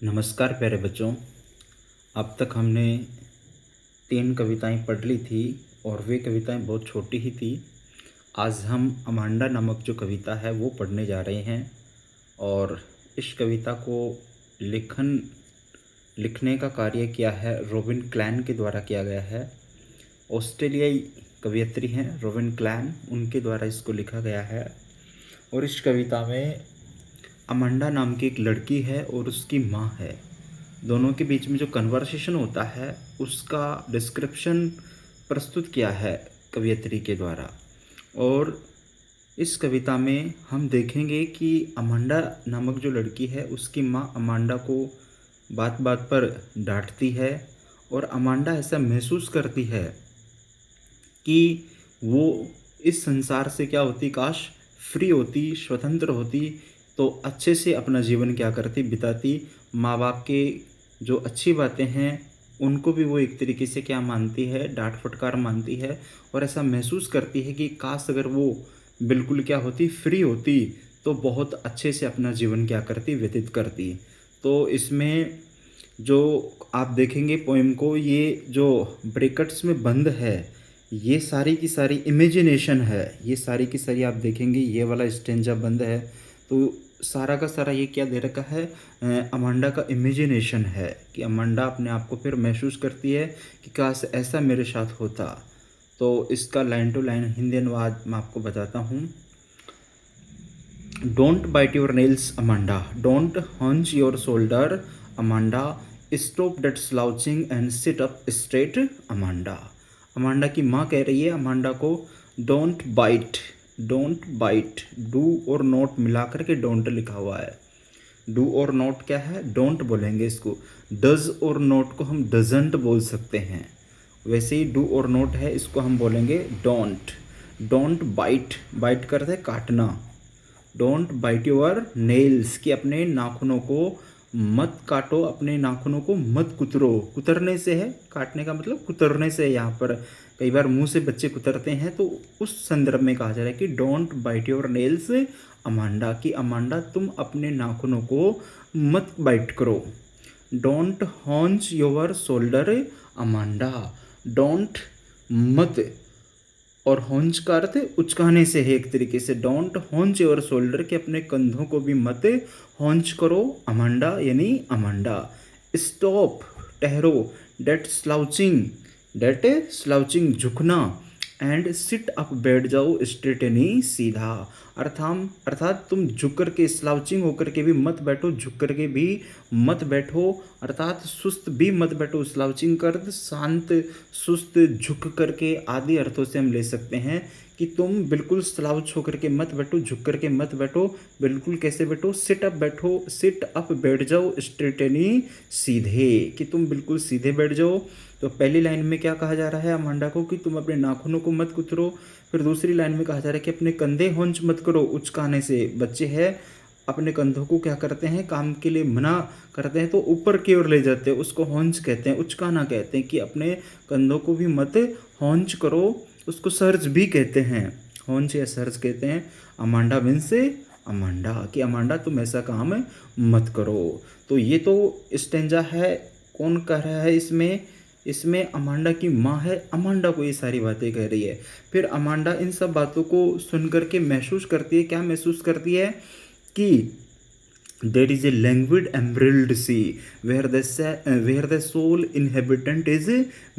नमस्कार प्यारे बच्चों। अब तक हमने 3 कविताएं पढ़ ली थी और वे कविताएं बहुत छोटी ही थी। आज हम अमांडा नामक जो कविता है वो पढ़ने जा रहे हैं और इस कविता को लिखने का कार्य किया है रोबिन क्लैन के द्वारा किया गया है। ऑस्ट्रेलियाई कवयित्री हैं रोबिन क्लैन, उनके द्वारा इसको लिखा गया है। और इस कविता में अमांडा नाम की एक लड़की है और उसकी माँ है। दोनों के बीच में जो कन्वर्सेशन होता है उसका डिस्क्रिप्शन प्रस्तुत किया है कवयित्री के द्वारा। और इस कविता में हम देखेंगे कि अमांडा नामक जो लड़की है उसकी माँ अमांडा को बात बात पर डांटती है और अमांडा ऐसा महसूस करती है कि वो इस संसार से क्या होती, काश फ्री होती, स्वतंत्र होती तो अच्छे से अपना जीवन क्या करती, बिताती। माँ बाप के जो अच्छी बातें हैं उनको भी वो एक तरीके से क्या मानती है, डांट फटकार मानती है और ऐसा महसूस करती है कि काश अगर वो बिल्कुल क्या होती, फ्री होती तो बहुत अच्छे से अपना जीवन क्या करती, व्यतीत करती। तो इसमें जो आप देखेंगे पोएम को, ये जो ब्रैकेट्स में बंद है ये सारी की सारी इमेजिनेशन है। ये सारी की सारी आप देखेंगे ये वाला स्टेंजा बंद है तो सारा का सारा ये क्या दे रखा है, अमांडा का इमेजिनेशन है कि अमांडा अपने आप को फिर महसूस करती है कि काश ऐसा मेरे साथ होता। तो इसका लाइन टू लाइन हिंदी अनुवाद मैं आपको बताता हूँ। Don't bite your nails Amanda, don't hunch your shoulder Amanda, stop that slouching and sit up straight Amanda. Amanda की माँ कह रही है अमांडा को don't bite, don't bite, do और नोट मिला करके डोंट लिखा हुआ है। डू और नोट क्या है, डोंट बोलेंगे इसको। डज और नोट को हम डजंट बोल सकते हैं, वैसे ही डू और नोट है इसको हम बोलेंगे डोंट। डोंट बाइट, बाइट करते हैं काटना। डोंट बाइट योर नेल्स कि अपने नाखूनों को मत काटो, अपने नाखूनों को मत कुतरो। कुतरने से है, काटने का मतलब कुतरने से है। यहाँ पर कई बार मुंह से बच्चे कुतरते हैं तो उस संदर्भ में कहा जा रहा है कि don't bite your nails Amanda, कि अमांडा तुम अपने नाखूनों को मत बाइट करो। Don't hunch your shoulder Amanda, don't मत, और हॉन्च का अर्थ उचकाने से है एक तरीके से। डोंट हॉन्च योर शोल्डर के अपने कंधों को भी मत हॉन्च करो अमांडा, यानी अमांडा। स्टॉप ठहरो, डेट स्लाउचिंग, डेट स्लाउचिंग झुकना, एंड सिट अप बैठ जाओ स्ट्रेट यानी सीधा। अर्थात तुम झुक करके, स्लाउचिंग होकर के भी मत बैठो, झुक करके भी मत बैठो, अर्थात सुस्त भी मत बैठो। स्लाउचिंग का अर्थ शांत, सुस्त, झुक करके आदि अर्थों से हम ले सकते हैं कि तुम बिल्कुल स्लाउच होकर के मत बैठो, झुक करके मत बैठो। बिल्कुल कैसे बैठो, सिट अप बैठो, सिट अप बैठ जाओ, स्ट्रेट यानी सीधे, कि तुम बिल्कुल सीधे बैठ जाओ। तो पहली लाइन में क्या कहा जा रहा है अमांडा को कि तुम अपने नाखूनों को मत कुतरो। फिर दूसरी लाइन में कहा जा रहा है कि अपने कंधे होंच मत करो उचकाने से। बच्चे हैं अपने कंधों को क्या करते हैं, काम के लिए मना करते हैं तो ऊपर की ओर ले जाते हैं, उसको होंच कहते हैं, उचकाना कहते हैं, कि अपने कंधों को भी मत होंच करो। उसको सर्ज भी कहते हैं, होंच या सर्ज कहते हैं। अमांडा मीन्स अमांडा, कि अमांडा तुम ऐसा काम मत करो। तो ये तो स्टेंजा है, कौन कह रहा है इसमें, इसमें अमांडा की माँ है, अमांडा को ये सारी बातें कह रही है। फिर अमांडा इन सब बातों को सुन करके महसूस करती है, क्या महसूस करती है कि there is a languid embroiled sea where the soul inhabitant is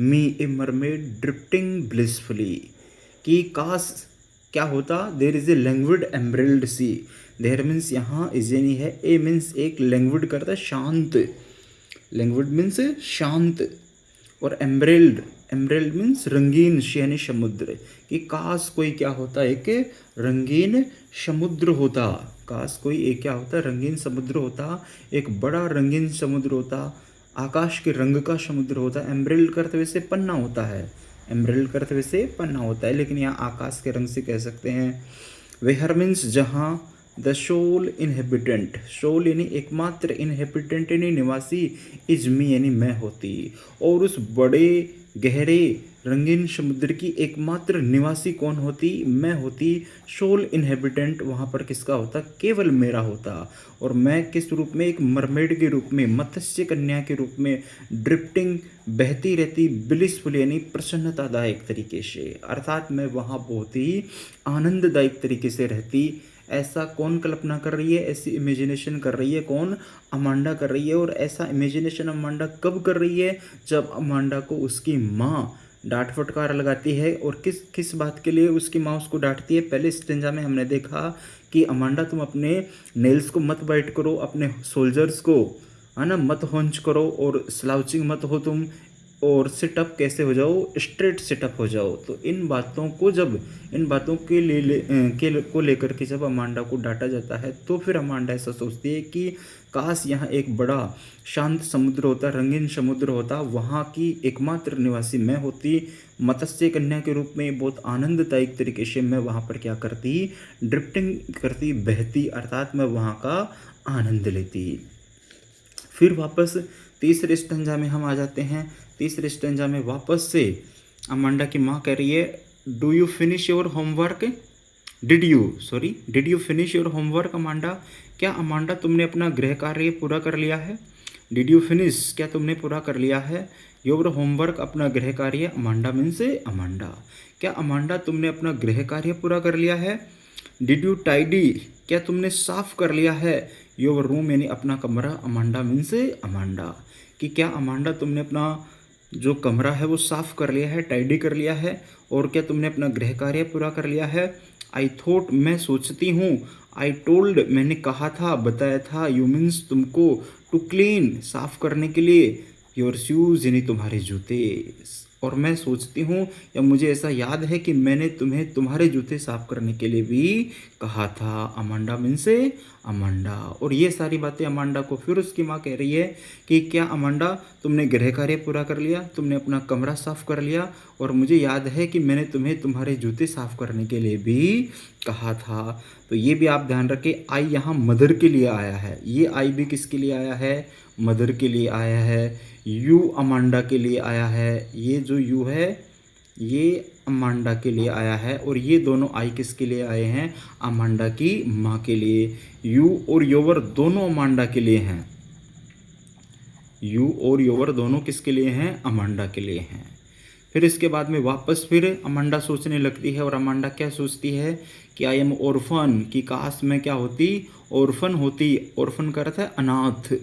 me a mermaid drifting blissfully, कि काश क्या होता, there is a languid embroiled sea. There means यहाँ इज नहीं है, ए मीन्स एक, लैंग्विड करता है शांत, लैंग्विड मीन्स शांत, और एम्ब्रेल्ड, एम्ब्रेल्ड मीन्स रंगीन, यानी समुद्र, कि काश कोई क्या होता, एक रंगीन समुद्र होता। काश कोई एक क्या होता, रंगीन समुद्र होता, एक बड़ा रंगीन समुद्र होता, आकाश के रंग का समुद्र होता। एम्ब्रेल्ड करते वैसे पन्ना होता है, एम्ब्रेल्ड करते वैसे पन्ना होता है, लेकिन यहाँ आकाश के रंग से कह सकते हैं। वेहर मीन्स जहाँ, द सोल इनहेबिटेंट, सोल यानी एकमात्र, इनहेबिटेंट यानी निवासी, इज मी यानी मैं होती, और उस बड़े गहरे रंगीन समुद्र की एकमात्र निवासी कौन होती? मैं होती। सोल इनहेबिटेंट वहाँ पर किसका होता? केवल मेरा होता। और मैं किस रूप में? एक मरमेड के रूप में, मत्स्य कन्या के रूप में ड्रिफ्टिंग बहती रहती ब्लिसफुल यानी प्रसन्नतादायक तरीके से, अर्थात मैं वहाँ बहुत ही आनंददायक तरीके से रहती। ऐसा कौन कल्पना कर रही है? ऐसी इमेजिनेशन कर रही है कौन? अमांडा कर रही है। और ऐसा इमेजिनेशन अमांडा कब कर रही है? जब अमांडा को उसकी माँ डांट फटकार लगाती है। और किस किस बात के लिए उसकी माँ उसको डांटती है? पहले स्टेंजा में हमने देखा कि अमांडा तुम अपने नेल्स को मत बाइट करो, अपने सोल्जर्स को है ना मत हॉन्च करो, और स्लाउचिंग मत हो तुम, और सिटअप कैसे हो जाओ? स्ट्रेट सिटअप हो जाओ। तो इन बातों को जब इन बातों के को लेकर के जब अमांडा को डांटा जाता है, तो फिर अमांडा ऐसा सोचती है कि काश यहाँ एक बड़ा शांत समुद्र होता, रंगीन समुद्र होता, वहाँ की एकमात्र निवासी मैं होती, मत्स्य कन्या के रूप में बहुत आनंददायक तरीके से मैं वहाँ पर क्या करती? ड्रिफ्टिंग करती, बहती, अर्थात मैं वहाँ का आनंद लेती। फिर वापस तीसरे स्टंजा में हम आ जाते हैं। तीसरे स्टंजा में वापस से अमांडा की माँ कह रही है, do you finish your homework? Did you finish your homework Amanda? क्या अमांडा तुमने अपना गृह कार्य पूरा कर लिया है? डिड यू फिनिश, क्या तुमने पूरा कर लिया है? योर होमवर्क, अपना गृह कार्य। Amanda means Amanda. क्या अमांडा तुमने अपना गृह कार्य पूरा कर लिया है? डिड यू टाइडी, क्या तुमने साफ कर लिया है? योर रूम यानी अपना कमरा। Amanda means Amanda. कि क्या अमांडा तुमने अपना जो कमरा है वो साफ कर लिया है, टाइडी कर लिया है? और क्या तुमने अपना गृह कार्य पूरा कर लिया है? आई थॉट, मैं सोचती हूँ। आई टोल्ड, मैंने कहा था, बताया था। यू मीन्स, तुमको। टू क्लीन, साफ करने के लिए। योर शूज़ यानी तुम्हारे जूते। और मैं सोचती हूँ या मुझे ऐसा याद है कि मैंने तुम्हें तुम्हारे जूते साफ करने के लिए भी कहा था। Amanda means Amanda. और ये सारी बातें अमांडा को फिर उसकी माँ कह रही है कि क्या अमांडा तुमने गृह कार्य पूरा कर लिया, तुमने अपना कमरा साफ कर लिया, और मुझे याद है कि मैंने तुम्हें तुम्हारे जूते साफ करने के लिए भी कहा था। तो ये भी आप ध्यान रखें, आई यहाँ मदर के लिए आया है। ये आई भी किसके लिए आया है? मदर के लिए आया है। यू अमांडा के लिए आया है। ये जो यू है ये अमांडा के लिए आया है। और ये दोनों आई किसके लिए आए हैं? अमांडा की माँ के लिए। यू और योवर दोनों अमांडा के लिए हैं। यू और योवर दोनों किसके लिए हैं? अमांडा के लिए हैं। फिर इसके बाद में वापस फिर अमांडा सोचने लगती है। और अमांडा क्या सोचती है? कि आई एम ऑर्फन, कि काश मैं क्या होती? ऑर्फन होती। ऑर्फन का अर्थ है अनाथ,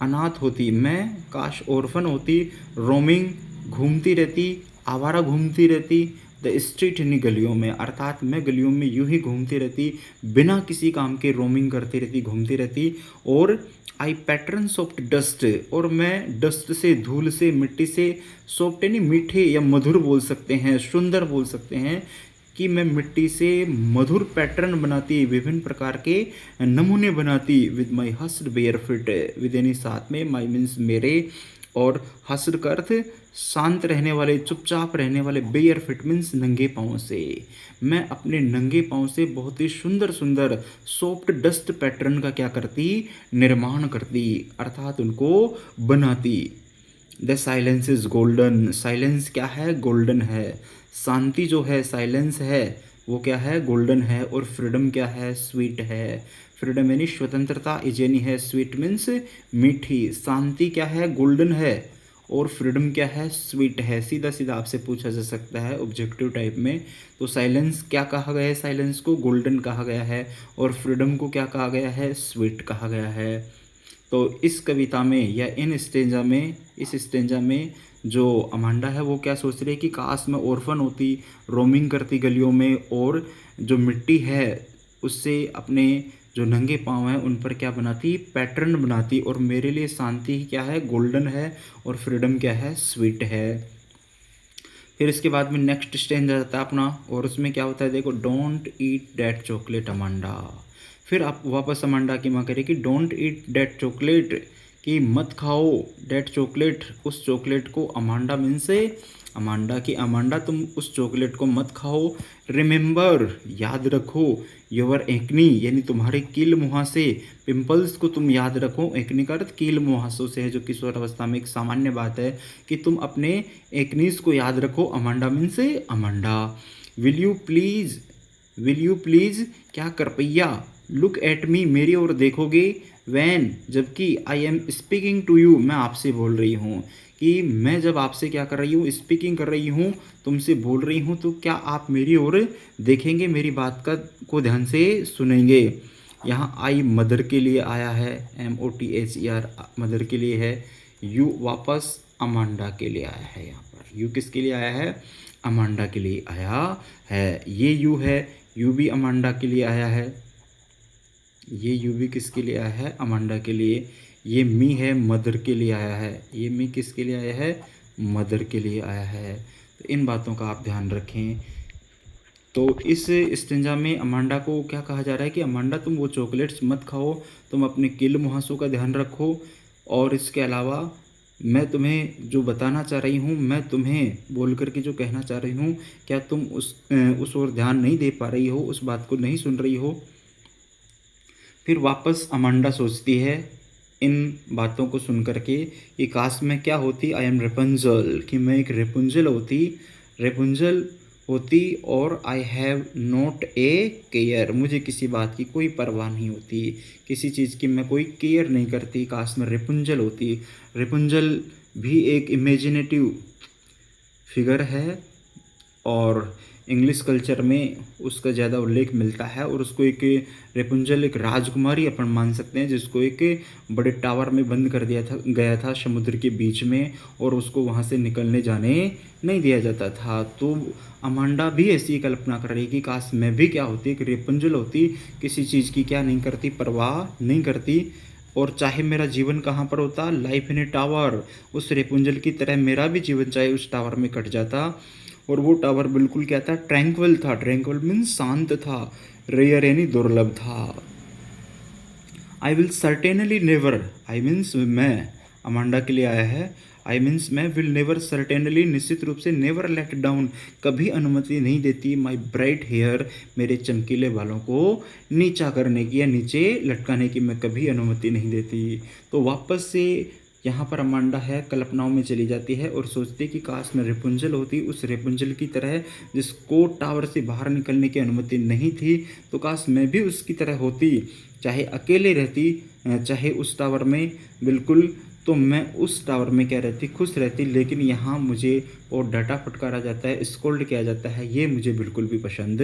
अनाथ होती मैं, काश ऑर्फन होती। रोमिंग, घूमती रहती, आवारा घूमती रहती। द स्ट्रीट यानी गलियों में, अर्थात मैं गलियों में यूं ही घूमती रहती, बिना किसी काम के रोमिंग करती रहती, घूमती रहती। और आई पैटर्न सॉफ्ट डस्ट, और मैं डस्ट से, धूल से, मिट्टी से, सॉफ्ट यानी मीठे या मधुर बोल सकते हैं, सुंदर बोल सकते हैं, कि मैं मिट्टी से मधुर पैटर्न बनाती, विभिन्न प्रकार के नमूने बनाती। With my hushed bare feet, with यानी साथ में, माई मीन्स मेरे, और हस्ड का अर्थ शांत रहने वाले, चुपचाप रहने वाले, बेयर फिट मीन्स नंगे पाँव से। मैं अपने नंगे पाँव से बहुत ही सुंदर सुंदर सॉफ्ट डस्ट पैटर्न का क्या करती? निर्माण करती, अर्थात उनको बनाती। The silence is golden, silence क्या है? गोल्डन है। शांति जो है, साइलेंस है, वो क्या है? गोल्डन है। और फ्रीडम क्या है? स्वीट है। फ्रीडम यानी स्वतंत्रता, इज यानी है, स्वीट मीन्स मीठी। शांति क्या है? गोल्डन है। और फ्रीडम क्या है? स्वीट है। सीधा सीधा आपसे पूछा जा सकता है ऑब्जेक्टिव टाइप में। तो साइलेंस क्या कहा गया है? साइलेंस को गोल्डन कहा गया है। और फ्रीडम को क्या कहा गया है? स्वीट कहा गया है। तो इस कविता में या इन स्टेंजा में, इस स्टेंजा में जो अमांडा है वो क्या सोच रही है? कि काश मैं ऑर्फन होती, रोमिंग करती गलियों में, और जो मिट्टी है उससे अपने जो नंगे पाँव हैं उन पर क्या बनाती? पैटर्न बनाती। और मेरे लिए शांति क्या है? गोल्डन है। और फ्रीडम क्या है? स्वीट है। फिर इसके बाद में नेक्स्ट स्टेंज आ जाता है अपना, और उसमें क्या होता है देखो, don't eat that chocolate Amanda. फिर आप वापस अमांडा की माँ कह रही कि डोंट ईट दैट चॉकलेट, कि मत खाओ दैट चॉकलेट, उस चॉकलेट को। अमांडा मीन से अमांडा कि अमांडा तुम उस चॉकलेट को मत खाओ। रिमेंबर याद रखो, योर एक्नी यानी तुम्हारे कील मुहासे, पिंपल्स को तुम याद रखो। एक्नी का अर्थ कील मुहासों से है, जो किशोरावस्था में एक सामान्य बात है कि तुम अपने एक्नीज को याद रखो। अमांडा मीन से Amanda. Will you please, will you please क्या कृपया, लुक एट मी मेरी ओर देखोगे, वैन जबकि I am speaking to you मैं आपसे बोल रही हूँ, कि मैं जब आपसे क्या कर रही हूँ, स्पीकिंग कर रही हूँ, तुमसे बोल रही हूँ, तो क्या आप मेरी ओर देखेंगे, मेरी बात का को ध्यान से सुनेंगे। यहाँ आई मदर के लिए आया है, MOTHER मदर के लिए है। यू वापस अमांडा के लिए आया है। यहाँ पर यू किसके लिए आया है, अमांडा के लिए आया है। ये यू है, यू भी अमांडा के लिए आया है। ये यू भी किसके लिए आया है, अमांडा के लिए। ये मी है, मदर के लिए आया है। ये मी किसके लिए आया है, मदर के लिए आया है। तो इन बातों का आप ध्यान रखें। तो इस स्टेंजा में अमांडा को क्या कहा जा रहा है कि अमांडा तुम वो चॉकलेट्स मत खाओ, तुम अपने किल मुहासों का ध्यान रखो। और इसके अलावा मैं तुम्हें जो बताना चाह रही हूँ, मैं तुम्हें बोल करके जो कहना चाह रही हूँ, क्या तुम उस ओर ध्यान नहीं दे पा रही हो, उस बात को नहीं सुन रही हो। फिर वापस अमांडा सोचती है इन बातों को सुन करके कि काश मैं क्या होती, आई एम रेपुंजल, कि मैं एक रेपुंजल होती, रेपुंजल होती। और I have not a care, मुझे किसी बात की कोई परवाह नहीं होती, किसी चीज़ की मैं कोई केयर नहीं करती। काश मैं रेपुंजल होती। रेपुंजल भी एक इमेजिनेटिव फिगर है और इंग्लिश कल्चर में उसका ज़्यादा उल्लेख मिलता है। और उसको एक रेपुंजल एक राजकुमारी अपन मान सकते हैं, जिसको एक बड़े टावर में बंद कर दिया था, गया था समुद्र के बीच में, और उसको वहाँ से निकलने जाने नहीं दिया जाता था। तो अमांडा भी ऐसी कल्पना कर रही है कि काश मैं भी क्या होती, एक रेपुंजल होती, किसी चीज़ की क्या नहीं करती, परवाह नहीं करती। और चाहे मेरा जीवन कहाँ पर होता, लाइफ इन ए टावर, उस रेपुंजल की तरह मेरा भी जीवन चाहे उस टावर में कट जाता। और वो टावर बिल्कुल क्या था, ट्रैंक्विल था। ट्रैंक्विल मीन्स शांत था, रेयर यानी दुर्लभ था। I will certainly never, I means मैं, अमांडा के लिए आया है। आई मीन्स मैं, विल नेवर सर्टेनली निश्चित रूप से, नेवर लेट डाउन कभी अनुमति नहीं देती, माई ब्राइट हेयर मेरे चमकीले बालों को नीचा करने की या नीचे लटकाने की मैं कभी अनुमति नहीं देती। तो वापस से यहाँ पर अमांडा है, कल्पनाओं में चली जाती है और सोचती कि काश मैं रेपुंजल होती, उस रेपुंजल की तरह जिसको टावर से बाहर निकलने की अनुमति नहीं थी। तो काश मैं भी उसकी तरह होती, चाहे अकेले रहती, चाहे उस टावर में, बिल्कुल। तो मैं उस टावर में क्या रहती, खुश रहती। लेकिन यहाँ मुझे और डांटा फटकारा जाता है, स्कोल्ड किया जाता है, ये मुझे बिल्कुल भी पसंद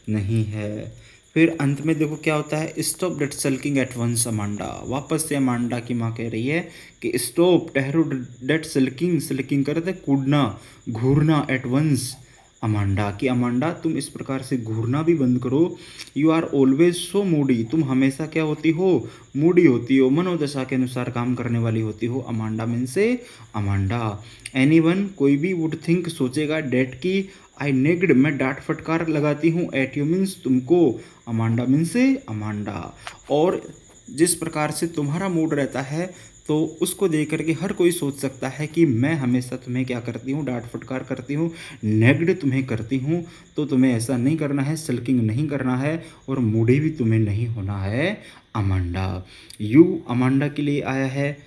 नहीं है। फिर अंत में देखो क्या होता है, stop that sulking at once Amanda. वापस से अमांडा की माँ कह रही है कि स्टॉप, ठहरो, डेट सल्किंग, सल्किंग करते कूदना, घूरना, एट वंस अमांडा, कि अमांडा तुम इस प्रकार से घूरना भी बंद करो। You are always so moody, तुम हमेशा क्या होती हो, मूडी होती हो, मनोदशा के अनुसार काम करने वाली होती हो। अमांडा मीन से अमांडा। एनीवन कोई भी, वुड थिंक सोचेगा, डेट की, आई नेग्ड मैं डांट फटकार लगाती हूँ, एट यू मीन्स तुमको, अमांडा मीन से अमांडा। और जिस प्रकार से तुम्हारा मूड रहता है, तो उसको देख करके हर कोई सोच सकता है कि मैं हमेशा तुम्हें क्या करती हूँ, डांट फटकार करती हूँ, नेग्ड तुम्हें करती हूँ। तो तुम्हें ऐसा नहीं करना है, सल्किंग नहीं करना है, और मूडी भी तुम्हें नहीं होना है। अमांडा, यू अमांडा के लिए आया है,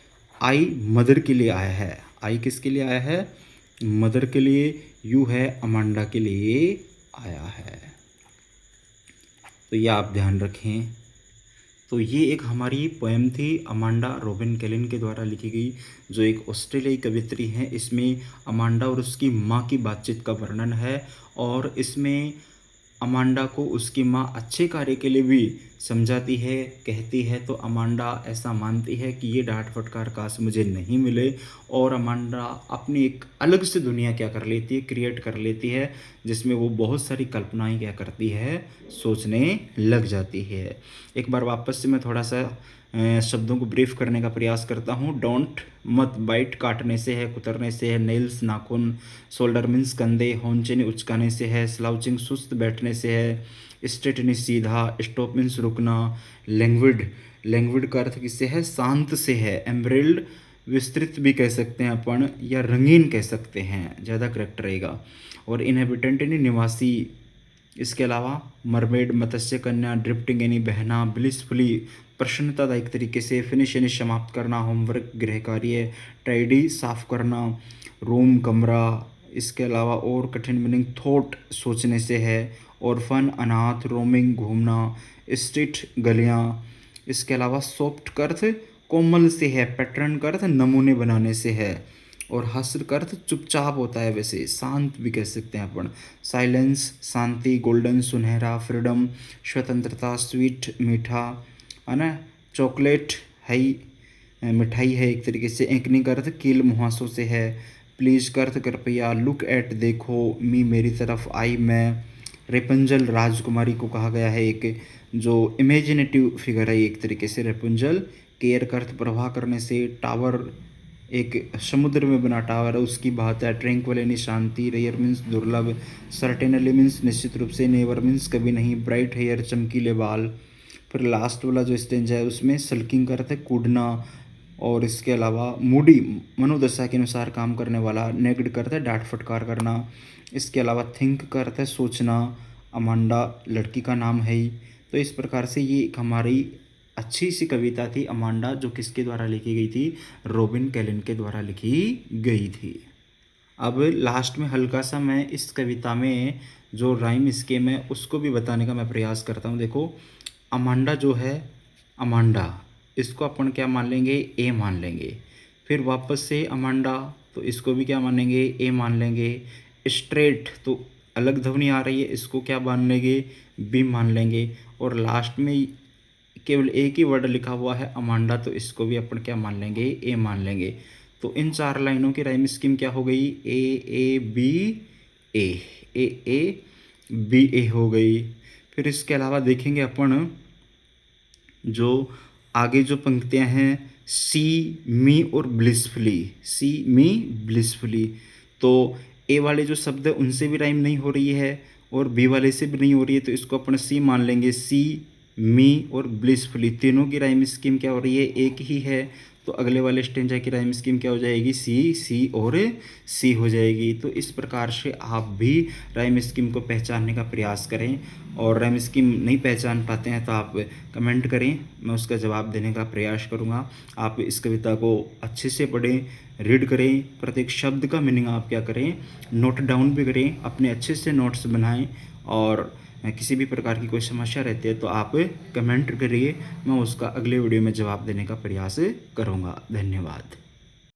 आई मदर के लिए आया है। आई किसके लिए आया है, मदर के लिए। यू है अमांडा के लिए आया है। तो ये आप ध्यान रखें। तो ये एक हमारी पोएम थी, अमांडा रोबिन कैलिन के द्वारा लिखी गई, जो एक ऑस्ट्रेलियाई कवित्री हैं। इसमें अमांडा और उसकी माँ की बातचीत का वर्णन है, और इसमें अमांडा को उसकी माँ अच्छे कार्य के लिए भी समझाती है, कहती है। तो अमांडा ऐसा मानती है कि ये डांट फटकार काश मुझे नहीं मिले, और अमांडा अपनी एक अलग से दुनिया क्या कर लेती है, क्रिएट कर लेती है, जिसमें वो बहुत सारी कल्पनाएं क्या करती है, सोचने लग जाती है। एक बार वापस से मैं थोड़ा सा शब्दों को ब्रीफ करने का प्रयास करता हूँ। डोंट मत, बाइट काटने से है, कुतरने से है, नेल्स नाखून, शोल्डर मीन्स कंधे, होंचेनी उचकाने से है, स्लाउचिंग सुस्त बैठने से है, स्ट्रेट मीन्स सीधा, स्टॉप मीन्स रुकना, लैंग्विड, लैंग्विड का अर्थ किससे है, शांत से है, एम्ब्रिल्ड विस्तृत भी कह सकते हैं अपन, या रंगीन कह सकते हैं, ज़्यादा करेक्ट रहेगा। और इनहेबिटेंट यानी निवासी। इसके अलावा मरमेड मत्स्य कन्या, ड्रिफ्टिंग यानी बहना, ब्लिसफुली प्रसन्नतादायक तरीके से, फिनिश यानी समाप्त करना, होमवर्क गृह कार्य, टाइडी साफ करना, रूम कमरा। इसके अलावा और कठिन मीनिंग थॉट सोचने से है, ऑर्फन अनाथ, रोमिंग घूमना, स्ट्रीट गलियाँ। इसके अलावा सॉफ्ट का अर्थ कोमल से है, पैटर्न का अर्थ नमूने बनाने से है, और हस्र का अर्थ चुपचाप होता है, वैसे शांत भी कह सकते हैं अपन। साइलेंस शांति, गोल्डन सुनहरा, फ्रीडम स्वतंत्रता, स्वीट मीठा, है ना, चॉकलेट है मिठाई है एक तरीके से। एकनी का अर्थ कील मुहासों से है, प्लीज का अर्थ कृपया, लुक एट देखो, मी मेरी तरफ, आई मैं। रेपुंजल राजकुमारी को कहा गया है, एक जो इमेजिनेटिव फिगर है एक तरीके से रेपुंजल। केयर का अर्थ प्रवाह करने से, टावर एक समुद्र में बना टावर है उसकी बात है। ट्रैंक्विल यानी शांति, रेयर मीन्स दुर्लभ, सर्टेनली मीन्स निश्चित रूप से, नेवर मीन्स कभी नहीं, ब्राइट हेयर चमकीले बाल। फिर लास्ट वाला जो स्टेंजा है उसमें सल्किंग का अर्थ है कूदना, और इसके अलावा मूडी मनोदशा के अनुसार काम करने वाला, नेग्ड का अर्थ है डांट फटकार करना। इसके अलावा थिंक का अर्थ है सोचना, अमांडा लड़की का नाम है ही। तो इस प्रकार से ये एक हमारी अच्छी सी कविता थी अमांडा, जो किसके द्वारा लिखी गई थी, रॉबिन कैलिन के द्वारा लिखी गई थी। अब लास्ट में हल्का सा मैं इस कविता में जो राइम स्कीम है उसको भी बताने का मैं प्रयास करता हूँ। देखो अमांडा जो है, अमांडा इसको अपन क्या मान लेंगे, ए मान लेंगे। फिर वापस से अमांडा, तो इसको भी क्या मानेंगे, ए मान लेंगे। स्ट्रेट तो अलग ध्वनि आ रही है, इसको क्या मान लेंगे, बी मान लेंगे। और लास्ट में केवल एक ही वर्ड लिखा हुआ है अमांडा, तो इसको भी अपन क्या मान लेंगे, ए मान लेंगे। तो इन 4 लाइनों की राइम स्कीम क्या हो गई, A B A, A B ए हो गई। फिर इसके अलावा देखेंगे अपन जो आगे जो पंक्तियां हैं, सी मी और ब्लिसफुली, सी मी ब्लिसफुली, तो ए वाले जो शब्द है उनसे भी राइम नहीं हो रही है और बी वाले से भी नहीं हो रही है, तो इसको अपन सी मान लेंगे। सी मी और ब्लिसफुली तीनों की राइम स्कीम क्या हो रही है, एक ही है। तो अगले वाले स्टेंजा की राइम स्कीम क्या हो जाएगी, सी सी और सी हो जाएगी। तो इस प्रकार से आप भी राइम स्कीम को पहचानने का प्रयास करें, और राइम स्कीम नहीं पहचान पाते हैं तो आप कमेंट करें, मैं उसका जवाब देने का प्रयास करूँगा। आप इस कविता को अच्छे से पढ़ें, रीड करें, प्रत्येक शब्द का मीनिंग आप क्या करें, नोट डाउन भी करें, अपने अच्छे से नोट्स बनाएं। और किसी भी प्रकार की कोई समस्या रहती है तो आप कमेंट करिए, मैं उसका अगले वीडियो में जवाब देने का प्रयास करूँगा। धन्यवाद।